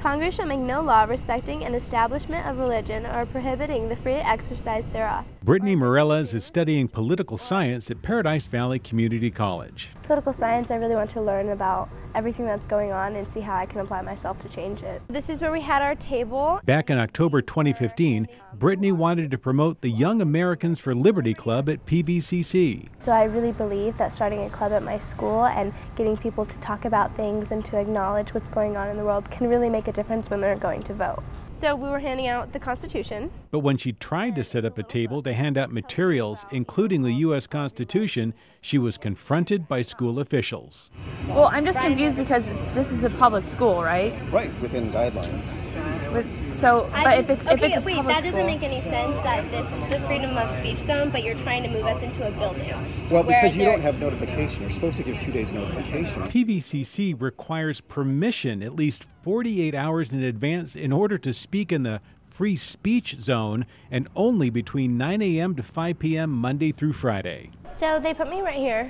Congress shall make no law respecting an establishment of religion or prohibiting the free exercise thereof. Brittany Morellas is studying political science at Paradise Valley Community College. Political science, I really want to learn about everything that's going on and see how I can apply myself to change it. This is where we had our table. Back in October 2015, Brittany wanted to promote the Young Americans for Liberty Club at PVCC. So I really believe that starting a club at my school and getting people to talk about things and to acknowledge what's going on in the world can really make a difference when they're going to vote. So we were handing out the Constitution. But when she tried to set up a table to hand out materials, including the U.S. Constitution, she was confronted by school officials. Well, I'm just confused because this is a public school, right? Right, within guidelines. But if it's a public that doesn't school, make any sense that this is the freedom of speech zone, but you're trying to move us into a building. Well, because you don't have notification. You're supposed to give 2 days notification. PVCC requires permission at least 48 hours in advance in order to speak in the free speech zone, and only between 9 a.m. to 5 p.m. Monday through Friday. So they put me right here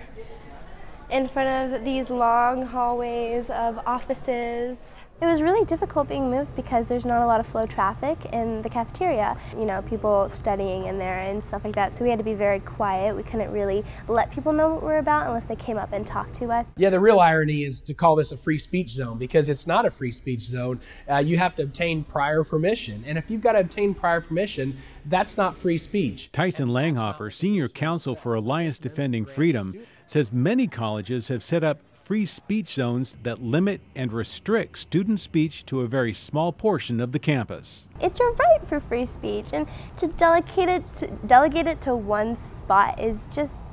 in front of these long hallways of offices. It was really difficult being moved because there's not a lot of flow traffic in the cafeteria. You know, people studying in there and stuff like that, so we had to be very quiet. We couldn't really let people know what we're about unless they came up and talked to us. Yeah, the real irony is to call this a free speech zone, because it's not a free speech zone. You have to obtain prior permission, and if you've got to obtain prior permission, that's not free speech. Tyson Langhofer, senior counsel for Alliance Defending Freedom, says many colleges have set up free speech zones that limit and restrict student speech to a very small portion of the campus. It's your right for free speech, and to delegate it to one spot is just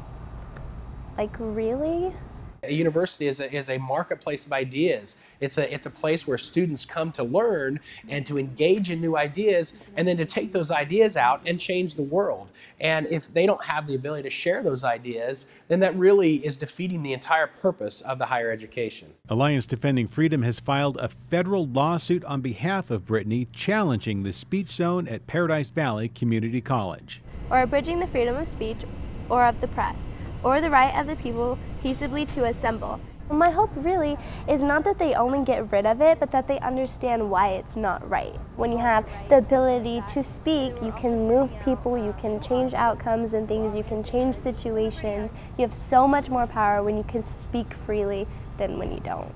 like, really? A university is a marketplace of ideas. It's a place where students come to learn and to engage in new ideas, and then to take those ideas out and change the world. And if they don't have the ability to share those ideas, then that really is defeating the entire purpose of the higher education. Alliance Defending Freedom has filed a federal lawsuit on behalf of Brittany, challenging the speech zone at Paradise Valley Community College. Or abridging the freedom of speech or of the press, or the right of the people peaceably to assemble. My hope really is not that they only get rid of it, but that they understand why it's not right. When you have the ability to speak, you can move people, you can change outcomes and things, you can change situations. You have so much more power when you can speak freely than when you don't.